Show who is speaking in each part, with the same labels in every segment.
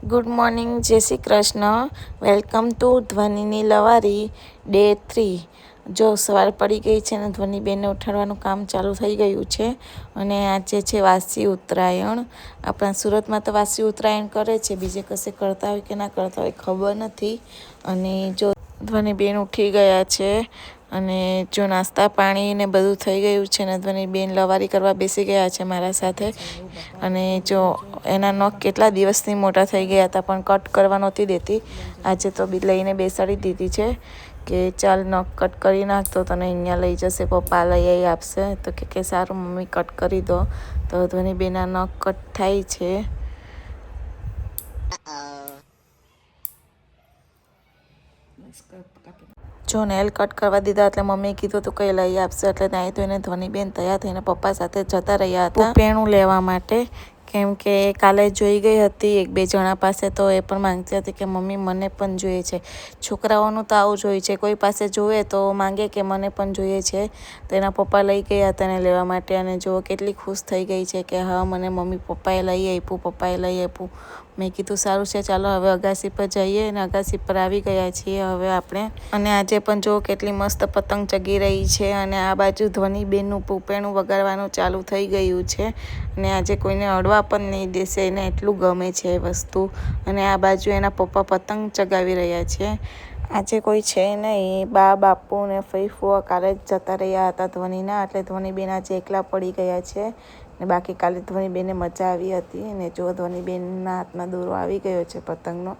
Speaker 1: Good morning, Jai Shri Krishna. Welcome to ધ્વનિની લવારી day 3. જો સવાર પડી ગઈ છે અને ધ્વનિબેનને ઉઠાડવાનું કામ ચાલુ થઈ ગયું છે. અને આજે છે વાસી ઉત્તરાયણ. આપણા સુરતમાં તો વાસી ઉત્તરાયણ કરે છે, બીજે કશે કરતા હોય કે ના કરતા હોય ખબર નથી. અને જો ધ્વનિબેન ઉઠી ગયા છે અને જો નાસ્તા પાણી ને બધું થઈ ગયું છે ને ધ્વનિબેન લવારી કરવા બેસી ગયા છે મારા સાથે. અને જો એના નખ કેટલા દિવસથી મોટા થઈ ગયા હતા પણ કટ કરવા નહોતી દેતી. આજે તો બી લઈને બેસાડી દીધી છે કે ચાલ નખ કટ કરી નાખતો તને અહીંયા લઈ જશે, પપ્પા લઈ આવી આપશે. તો કે સારું મમ્મી કટ કરી દો. તો ધ્વનિબેનના નખ કટ થાય છે. જો નેલ કટ કરવા દીધા એટલે મમ્મીએ કીધું તો કંઈ લઈ આપશે એટલે નાહી ધોઈને ધ્વનિબેન તૈયાર થઈને પપ્પા સાથે જતા રહ્યા હતા પેણું લેવા માટે. કેમ કે કાલે જોઈ ગઈ હતી એક બે જણા પાસે, તો એ પણ માંગતી હતી કે મમ્મી મને પણ જોઈએ છે. છોકરાઓનું તો આવું જોઈએ છે, કોઈ પાસે જોઈએ તો માંગે કે મને પણ જોઈએ છે. તો એના પપ્પા લઈ ગયા હતા એને લેવા માટે અને જો કેટલી ખુશ થઈ ગઈ છે કે હા મને મમ્મી પપ્પાએ લઈ આપ્યું. મેં કીધું સારું છે, ચાલો હવે અગાસી પર જઈએ. અને અગાસી પર આવી ગયા છીએ હવે આપણે. અને આજે પણ જો કેટલી મસ્ત પતંગ ચગી રહી છે. અને આ બાજુ ધ્વનિબેનનું પૂપેણું વગાડવાનું ચાલુ થઈ ગયું છે. અને આજે કોઈને અડવા પણ નહીં દેશે, એને એટલું ગમે છે એ વસ્તુ. અને આ બાજુ એના પપ્પા પતંગ ચગાવી રહ્યા છે. આજે કોઈ છે નહીં, બા બાપુ ને ફઈ ફુવા કાલે જ જતા રહ્યા હતા ધ્વનિના, એટલે ધ્વનિબેન આજે એકલા પડી ગયા છે. ને બાકી કાલે ધ્વનિબેનને મજા આવી હતી. અને જો ધ્વનિબેનના હાથમાં દોરો આવી ગયો છે પતંગનો.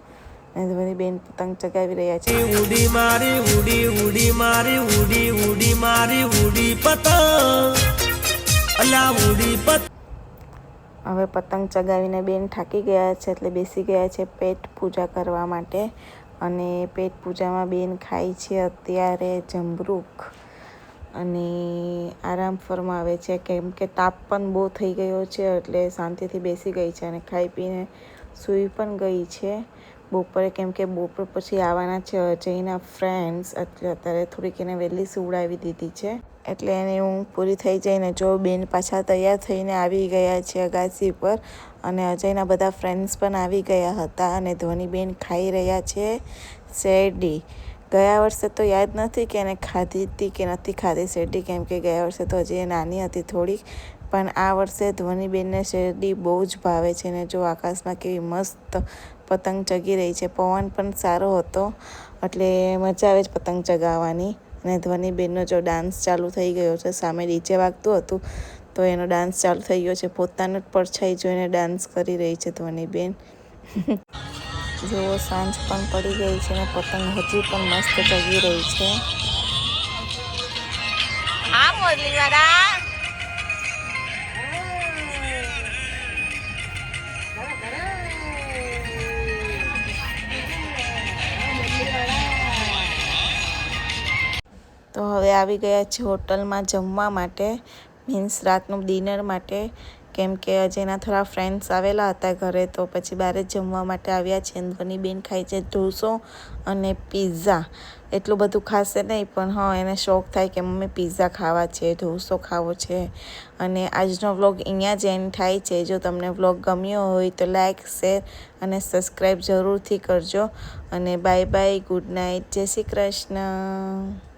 Speaker 1: અને ધ્વનિબેન પતંગ ચગાવી રહ્યા છે.
Speaker 2: ઉડી મારી ઉડી ઉડી મારી ઉડી ઉડી મારી ઉડી પતંગ, અલા ઉડી પતંગ.
Speaker 1: હવે પતંગ ચગાવીને બેન થાકી ગયા છે એટલે બેસી ગયા છે પેટ પૂજા કરવા માટે. અને પેટ પૂજામાં બેન ખાય છે અત્યારે જમરૂખ અને આરામ ફરમાવે છે. કેમ કે તાપ પણ બહુ થઈ ગયો છે એટલે શાંતિથી બેસી ગઈ છે અને ખાઈ પીને સૂઈ પણ ગઈ છે બપોરે. કેમ કે બપોર પછી આવવાના છે અજયના ફ્રેન્ડ્સ, એટલે અત્યારે થોડીક એને વહેલી સુવડાવી દીધી છે એટલે એની ઊંઘ પૂરી થઈ જાય. જો બેન પાછા તૈયાર થઈને આવી ગયા છે અગાસી પર. અને અજયના બધા ફ્રેન્ડ્સ પણ આવી ગયા હતા. અને ધ્વનિબેન ખાઈ રહ્યા છે શેરડી. ગયા વર્ષે તો યાદ નથી કે એને ખાધી હતી કે નથી ખાધી શેરડી, કેમ કે ગયા વર્ષે તો હજી એ નાની હતી થોડીક. પણ આ વર્ષે ધ્વનિબેનને શેરડી બહુ જ ભાવે છે. ને જો આકાશમાં કેવી મસ્ત પતંગ ચગી રહી છે, પવન પણ સારો હતો એટલે મજા આવે છે પતંગ ચગાવવાની. અને ધ્વનિબેનનો જો ડાન્સ ચાલુ થઈ ગયો છે, સામે ડીજે વાગતું હતું તો એનો ડાન્સ ચાલુ થઈ ગયો છે. પોતાનો જ પડછાઈ જોઈને ડાન્સ કરી રહી છે ધ્વનિબેન. જો સાંજ પણ પડી ગઈ છે ને પતંગ હજી પણ મસ્ત ચગી રહી છે.
Speaker 3: હા મુરલીવાળા.
Speaker 1: તો હવે આવી ગયા છે હોટલમાં જમવા માટે, મીન્સ રાતનું ડિનર માટે. કેમ કે અજયના થોડા ફ્રેન્ડ્સ આવેલા હતા ઘરે, તો પછી બહાર જ જમવા માટે આવ્યા છે. ધ્વનિબેન ખાય છે ઢોસો અને પિઝા. એટલું બધું ખાશે નહીં પણ હા એને શોખ થાય કે મમ્મી પિઝા ખાવા છે, ઢોસો ખાવો છે. અને આજનો વ્લોગ અહીંયા જ એન્ડ થાય છે. જો તમને વ્લોગ ગમ્યો હોય તો લાઈક, શેર અને સબસ્ક્રાઈબ જરૂરથી કરજો. અને બાય બાય, ગુડ નાઇટ, જય શ્રી કૃષ્ણ.